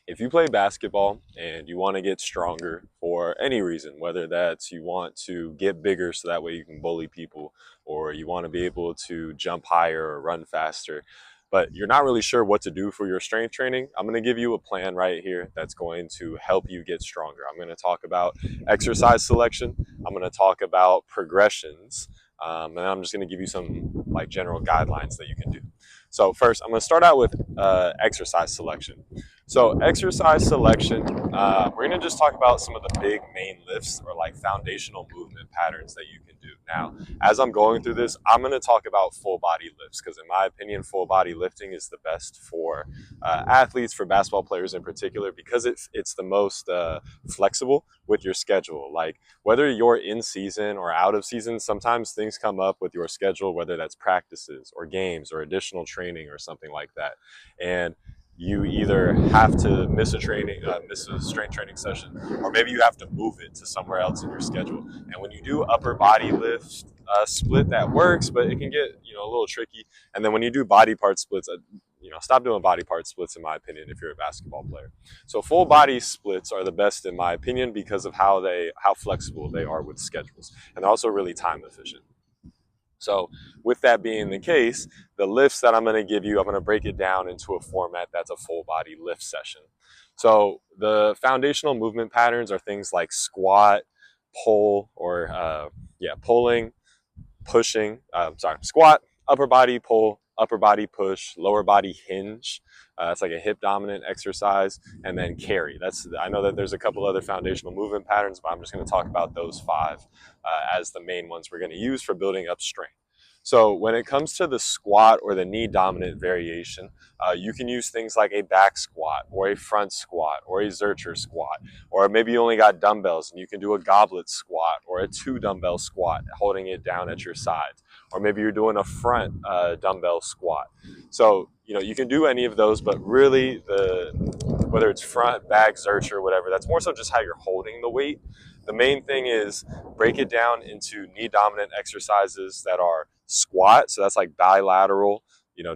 If you play basketball and you want to get stronger for any reason, whether that's you want to get bigger so that way you can bully people, or you want to be able to jump higher or run faster, but you're not really sure what to do for your strength training, I'm going to give you a plan right here that's going to help you get stronger. I'm going to talk about exercise selection. I'm going to talk about progressions. And I'm just going to give you some like general guidelines that you can do. So first, I'm going to start out with exercise selection. So exercise selection, we're going to just talk about some of the big main lifts or like foundational movement patterns that you can do. Now, as I'm going through this, I'm going to talk about full body lifts because in my opinion, full body lifting is the best for athletes, for basketball players in particular, because it's the most flexible with your schedule. Like whether you're in season or out of season, sometimes things come up with your schedule, whether that's practices or games or additional training or something like that. And you either have to miss miss a strength training session, or maybe you have to move it to somewhere else in your schedule. And when you do upper body lift split, that works, but it can get a little tricky. And then when you do body part splits, stop doing body part splits in my opinion if you're a basketball player. So full body splits are the best in my opinion because of how flexible they are with schedules, and they're also really time efficient. So with that being the case, the lifts that I'm going to give you, I'm going to break it down into a format that's a full body lift session. So the foundational movement patterns are things like squat, pull, or pulling, pushing, squat, upper body pull, upper body push, lower body hinge. That's like a hip dominant exercise, and then carry. I know that there's a couple other foundational movement patterns, but I'm just going to talk about those five as the main ones we're going to use for building up strength. So when it comes to the squat or the knee dominant variation, you can use things like a back squat or a front squat or a Zercher squat, or maybe you only got dumbbells and you can do a goblet squat or a 2 dumbbell squat, holding it down at your sides, or maybe you're doing a front dumbbell squat. So you can do any of those, but really whether it's front, back, Zercher, whatever, that's more so just how you're holding the weight. The main thing is break it down into knee dominant exercises that are squat. So that's like bilateral,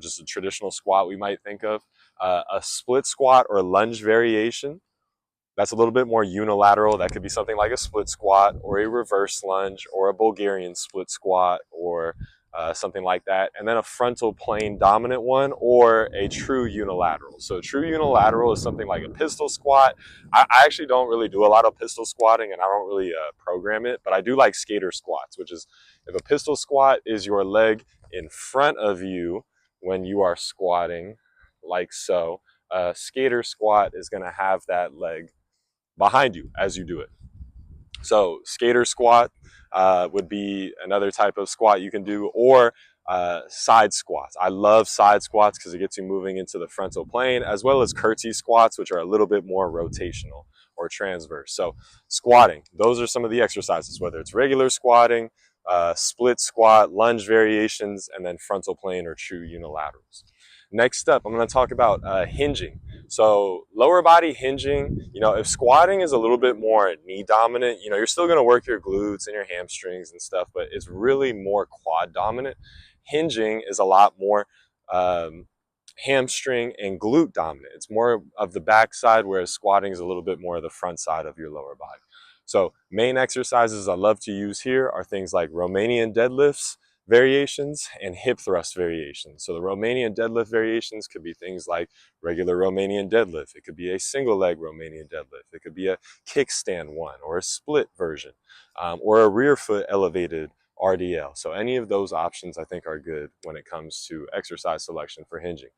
just a traditional squat we might think of. A split squat or lunge variation. That's a little bit more unilateral. That could be something like a split squat or a reverse lunge or a Bulgarian split squat or something like that. And then a frontal plane dominant one or a true unilateral. So true unilateral is something like a pistol squat. I actually don't really do a lot of pistol squatting and I don't really program it, but I do like skater squats, which is if a pistol squat is your leg in front of you when you are squatting like so, a skater squat is going to have that leg behind you as you do it. So skater squat would be another type of squat you can do, or side squats. I love side squats because it gets you moving into the frontal plane, as well as curtsy squats, which are a little bit more rotational or transverse. So squatting, those are some of the exercises, whether it's regular squatting, split squat, lunge variations, and then frontal plane or true unilaterals. Next up, I'm going to talk about hinging. So lower body hinging, if squatting is a little bit more knee dominant, you're still going to work your glutes and your hamstrings and stuff, but it's really more quad dominant. Hinging is a lot more hamstring and glute dominant. It's more of the back side, whereas squatting is a little bit more of the front side of your lower body. So main exercises I love to use here are things like Romanian deadlifts variations and hip thrust variations. So the Romanian deadlift variations could be things like regular Romanian deadlift. It could be a single leg Romanian deadlift. It could be a kickstand one or a split version or a rear foot elevated RDL. So any of those options I think are good when it comes to exercise selection for hinging.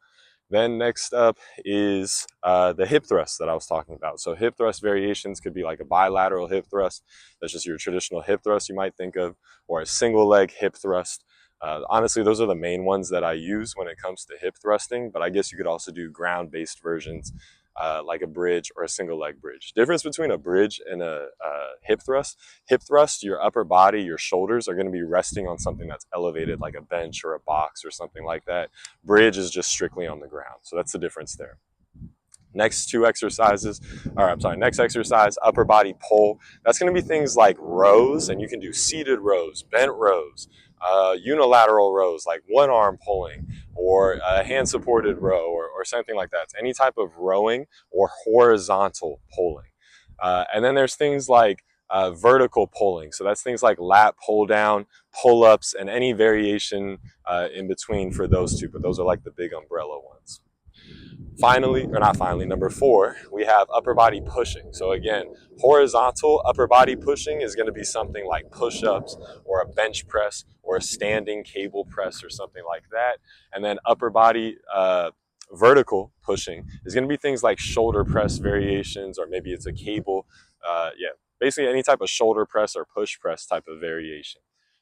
Then next up is the hip thrust that I was talking about. So hip thrust variations could be like a bilateral hip thrust. That's just your traditional hip thrust you might think of, or a single leg hip thrust. Honestly, those are the main ones that I use when it comes to hip thrusting, but I guess you could also do ground-based versions like a bridge or a single leg bridge. Difference between a bridge and a hip thrust, your upper body, your shoulders are going to be resting on something that's elevated like a bench or a box or something like that. Bridge is just strictly on the ground. So that's the difference there. Next exercise, upper body pull. That's going to be things like rows, and you can do seated rows, bent rows, unilateral rows, like one arm pulling, or a hand supported row, or something like that. It's any type of rowing or horizontal pulling. And then there's things like vertical pulling. So that's things like lat pull down, pull ups, and any variation in between for those two. But those are like the big umbrella ones. Finally, or not finally, number 4, we have upper body pushing. So again, horizontal upper body pushing is going to be something like push-ups or a bench press or a standing cable press or something like that. And then upper body vertical pushing is going to be things like shoulder press variations, or maybe it's a cable. Yeah, basically any type of shoulder press or push press type of variation.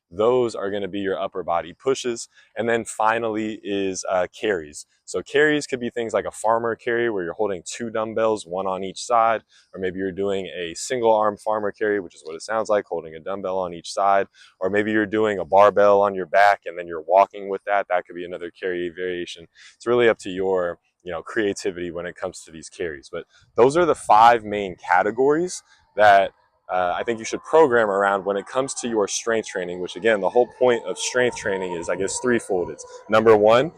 Those are going to be your upper body pushes. And then finally is carries. So carries could be things like a farmer carry where you're holding 2 dumbbells, 1 on each side, or maybe you're doing a single arm farmer carry, which is what it sounds like, holding a dumbbell on each side, or maybe you're doing a barbell on your back and then you're walking with that. That could be another carry variation. It's really up to your creativity when it comes to these carries. But those are the 5 main categories that I think you should program around when it comes to your strength training, which again, the whole point of strength training is, I guess, threefold. It's number 1,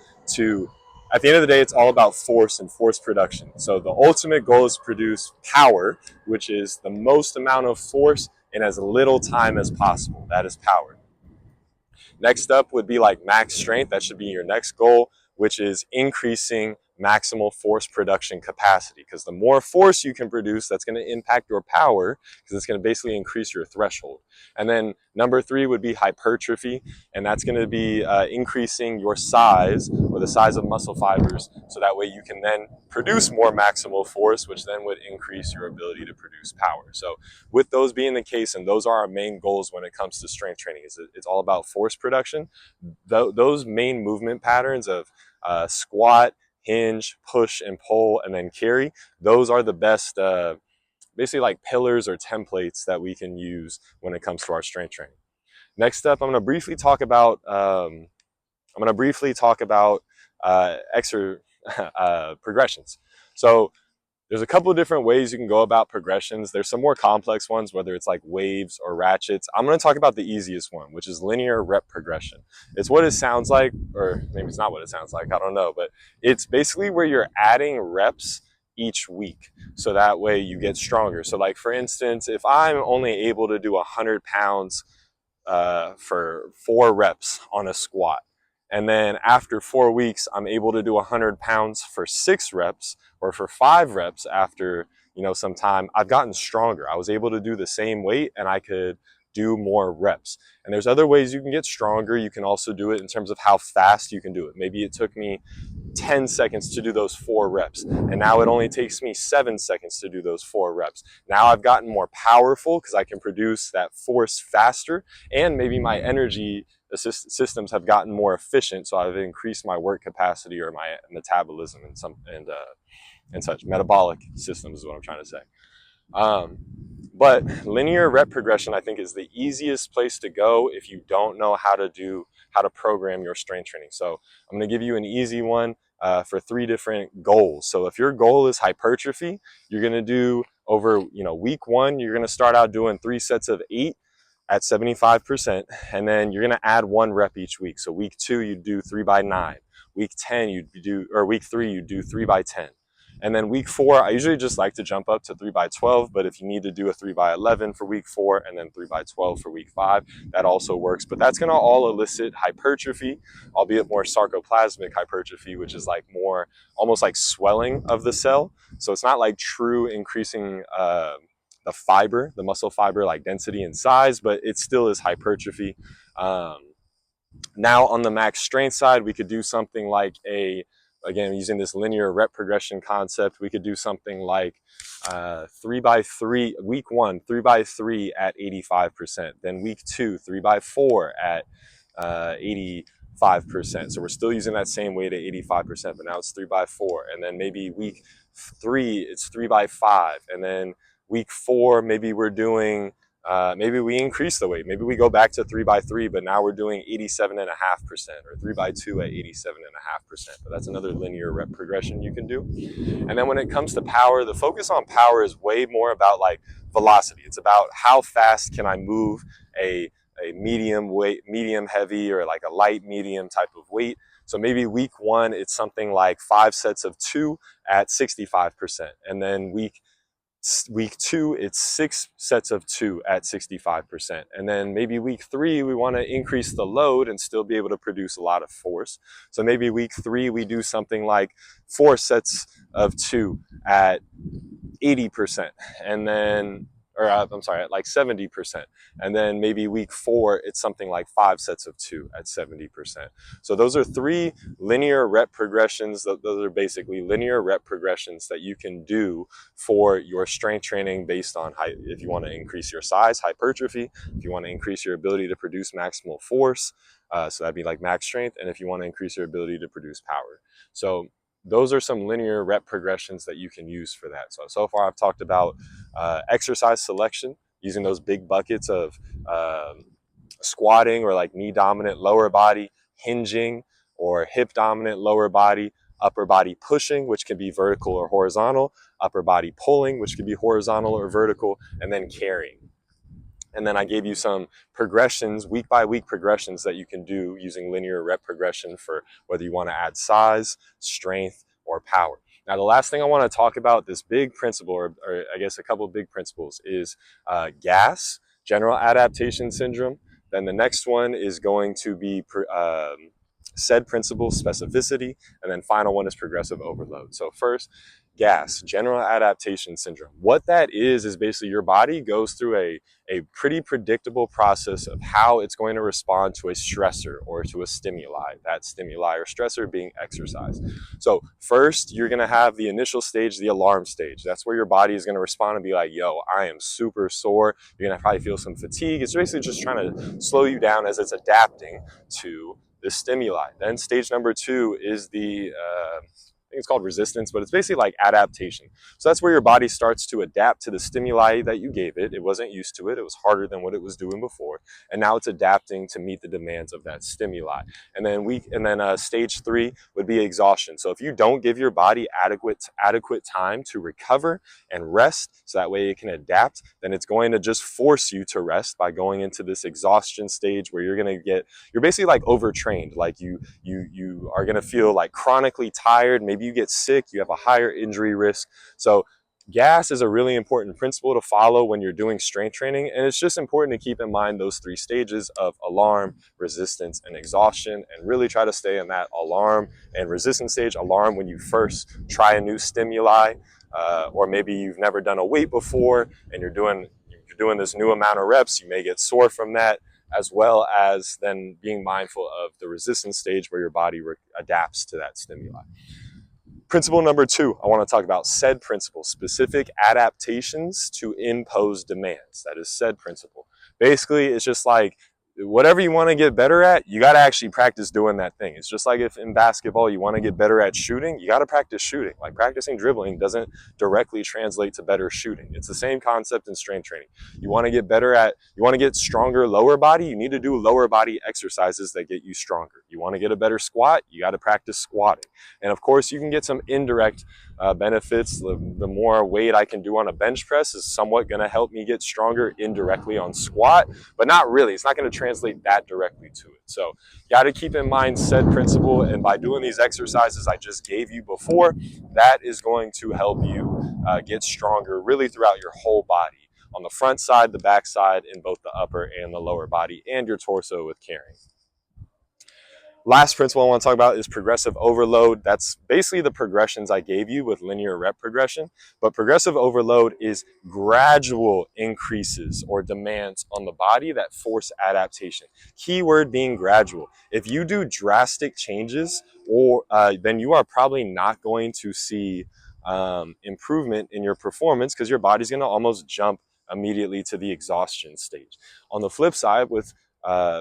at the end of the day, it's all about force and force production. So the ultimate goal is to produce power, which is the most amount of force in as little time as possible. That is power. Next up would be like max strength. That should be your next goal, which is increasing maximal force production capacity. Because the more force you can produce, that's going to impact your power, because it's going to basically increase your threshold. And then number 3 would be hypertrophy, and that's going to be increasing your size, or the size of muscle fibers, so that way you can then produce more maximal force, which then would increase your ability to produce power. So with those being the case, and those are our main goals when it comes to strength training, is it's all about force production. Those main movement patterns of squat, hinge, push, and pull, and then carry, those are the best basically like pillars or templates that we can use when it comes to our strength training. Next up, I'm going to briefly talk about progressions. So there's a couple of different ways you can go about progressions. There's some more complex ones, whether it's like waves or ratchets. I'm going to talk about the easiest one, which is linear rep progression. It's what it sounds like, or maybe it's not what it sounds like, I don't know, but it's basically where you're adding reps each week, so that way you get stronger. So like, for instance, if I'm only able to do 100 pounds for 4 reps on a squat, and then after 4 weeks, I'm able to do 100 pounds for 6 reps, or for 5 reps after, some time, I've gotten stronger. I was able to do the same weight and I could do more reps. And there's other ways you can get stronger. You can also do it in terms of how fast you can do it. Maybe it took me 10 seconds to do those 4 reps, and now it only takes me 7 seconds to do those 4 reps. Now I've gotten more powerful because I can produce that force faster, and maybe my energy systems have gotten more efficient, so I've increased my work capacity or my metabolism and such. Metabolic systems is what I'm trying to say. But linear rep progression, I think, is the easiest place to go if you don't know how to program your strength training. So I'm going to give you an easy one for 3 different goals. So if your goal is hypertrophy, you're going to do over, week 1, you're going to start out doing 3 sets of 8 at 75%, and then you're going to add 1 rep each week. So week 2, you do 3 by 9. Week 3, you do 3 by 10. And then week 4, I usually just like to jump up to 3 by 12, but if you need to do a 3 by 11 for week 4 and then 3 by 12 for week 5, that also works. But that's going to all elicit hypertrophy, albeit more sarcoplasmic hypertrophy, which is like more almost like swelling of the cell. So it's not like true increasing the muscle fiber, like density and size, but it still is hypertrophy. Now on the max strength side, we could do something like again, using this linear rep progression concept, we could do something like 3 by 3, week 1, 3 by 3 at 85%. Then week 2, 3 by 4 at 85%. So we're still using that same weight at 85%, but now it's 3 by 4. And then maybe week 3, it's 3 by 5. And then week 4, maybe we're doing maybe we increase the weight. Maybe we go back to 3 by 3, but now we're doing 87.5%, or 3 by 2 at 87.5%. But that's another linear rep progression you can do. And then when it comes to power, the focus on power is way more about like velocity. It's about how fast can I move a a medium weight, medium heavy, or like a light medium type of weight. So maybe week 1, it's something like 5 sets of 2 at 65%. And then week 2, it's 6 sets of 2 at 65%. And then maybe week 3, we want to increase the load and still be able to produce a lot of force. So maybe week 3, we do something like 4 sets of 2 at 80%. And then, I'm sorry, at like 70%. And then maybe week 4, it's something like 5 sets of 2 at 70%. So those are 3 linear rep progressions. Those are basically linear rep progressions that you can do for your strength training based on if you want to increase your size, hypertrophy, if you want to increase your ability to produce maximal force, so that'd be like max strength, and if you want to increase your ability to produce power. So those are some linear rep progressions that you can use for that. So far I've talked about exercise selection, using those big buckets of squatting or like knee dominant lower body, hinging or hip dominant lower body, upper body pushing, which can be vertical or horizontal, upper body pulling, which can be horizontal or vertical, and then carrying. And then I gave you some progressions, week by week progressions that you can do using linear rep progression for whether you want to add size, strength, or power. Now, the last thing I want to talk about, this big principle, or I guess a couple of big principles, is GAS, general adaptation syndrome. Then the next one is going to be SAID principle, specificity, and then final one is progressive overload. So first, GAS, general adaptation syndrome. What that is basically your body goes through a pretty predictable process of how it's going to respond to a stressor or to a stimuli, that stimuli or stressor being exercise. So first, you're going to have the initial stage, the alarm stage. That's where your body is going to respond and be like, yo, I am super sore. You're going to probably feel some fatigue. It's basically just trying to slow you down as it's adapting to the stimuli. Then stage number 2 is the I think it's called resistance, but it's basically like adaptation. So that's where your body starts to adapt to the stimuli that you gave it. It wasn't used to it. It was harder than what it was doing before. And now it's adapting to meet the demands of that stimuli. And then stage 3 would be exhaustion. So if you don't give your body adequate time to recover and rest, so that way it can adapt, then it's going to just force you to rest by going into this exhaustion stage where you're basically like overtrained. Like you are going to feel like chronically tired. Maybe you get sick, you have a higher injury risk. So GAS is a really important principle to follow when you're doing strength training, and it's just important to keep in mind those 3 stages of alarm, resistance, and exhaustion, and really try to stay in that alarm and resistance stage. Alarm when you first try a new stimuli, or maybe you've never done a weight before and you're doing this new amount of reps, you may get sore from that, as well as then being mindful of the resistance stage where your body adapts to that stimuli. Principle number 2, I want to talk about SAID principle, specific adaptations to impose demands. That is SAID principle. Basically, it's just like whatever you want to get better at, you got to actually practice doing that thing. It's just like if in basketball you want to get better at shooting, you got to practice shooting. Like practicing dribbling doesn't directly translate to better shooting. It's the same concept in strength training. You want to get stronger lower body, you need to do lower body exercises that get you stronger. You want to get a better squat, you got to practice squatting. And of course, you can get some indirect benefits. The more weight I can do on a bench press is somewhat going to help me get stronger indirectly on squat, but not really. It's not going to translate that directly to it. So you got to keep in mind SAID principle, and by doing these exercises I just gave you before, that is going to help you get stronger really throughout your whole body, on the front side, the back side, in both the upper and the lower body, and your torso with carrying. Last principle I want to talk about is progressive overload. That's basically the progressions I gave you with linear rep progression, but progressive overload is gradual increases or demands on the body that force adaptation. Keyword being gradual. If you do drastic changes, then you are probably not going to see improvement in your performance, because your body's going to almost jump immediately to the exhaustion stage. On the flip side, with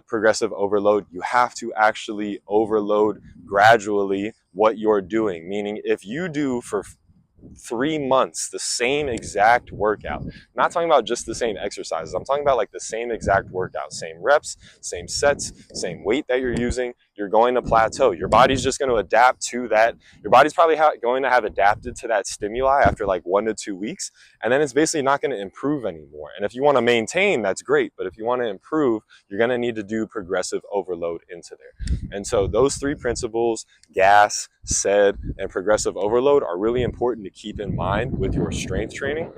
progressive overload, you have to actually overload gradually what you're doing. Meaning if you do for 3 months, the same exact workout. I'm not talking about just the same exercises. I'm talking about like the same exact workout, same reps, same sets, same weight that you're using. You're going to plateau. Your body's just going to adapt to that. Your body's probably going to have adapted to that stimuli after like 1 to 2 weeks. And then it's basically not going to improve anymore. And if you want to maintain, that's great. But if you want to improve, you're going to need to do progressive overload into there. And so those three principles, gas, SED, and progressive overload, are really important to keep in mind with your strength training.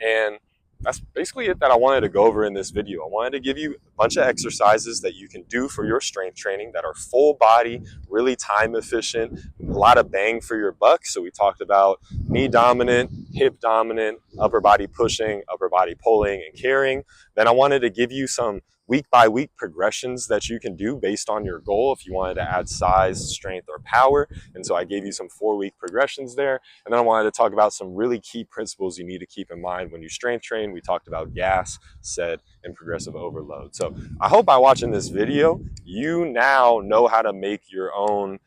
And that's basically it that I wanted to go over in this video. I wanted to give you a bunch of exercises that you can do for your strength training that are full body, really time efficient, a lot of bang for your buck. So we talked about knee dominant, hip dominant, upper body pushing, upper body pulling and carrying. Then I wanted to give you some week by week progressions that you can do based on your goal if you wanted to add size, strength, or power. And so I gave you some 4-week progressions there. And then I wanted to talk about some really key principles you need to keep in mind when you strength train. We talked about gas, SED, and progressive overload. So I hope by watching this video, you now know how to make your own,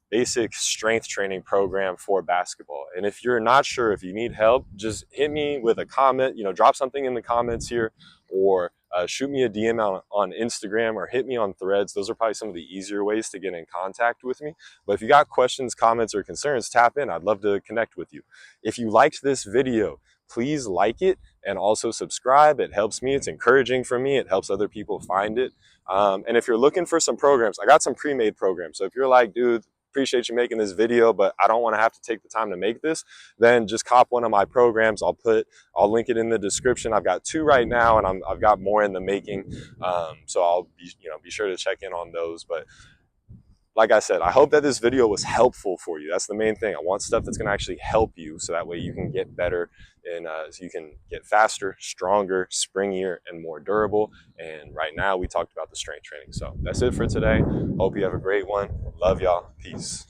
basic strength training program for basketball. And if you're not sure, if you need help, just hit me with a comment, drop something in the comments here, or shoot me a DM on Instagram, or hit me on Threads. Those are probably some of the easier ways to get in contact with me. But if you got questions, comments, or concerns, tap in. I'd love to connect with you. If you liked this video, please like it and also subscribe. It helps me. It's encouraging for me. It helps other people find it. And if you're looking for some programs, I got some pre-made programs. So if you're like, dude, appreciate you making this video, but I don't want to have to take the time to make this, then just cop one of my programs. I'll link it in the description. I've got 2 right now, and I've got more in the making. So I'll be sure to check in on those. But like I said, I hope that this video was helpful for you. That's the main thing. I want stuff that's going to actually help you, so that way you can get better, and so you can get faster, stronger, springier, and more durable. And right now we talked about the strength training. So that's it for today. Hope you have a great one. Love y'all. Peace.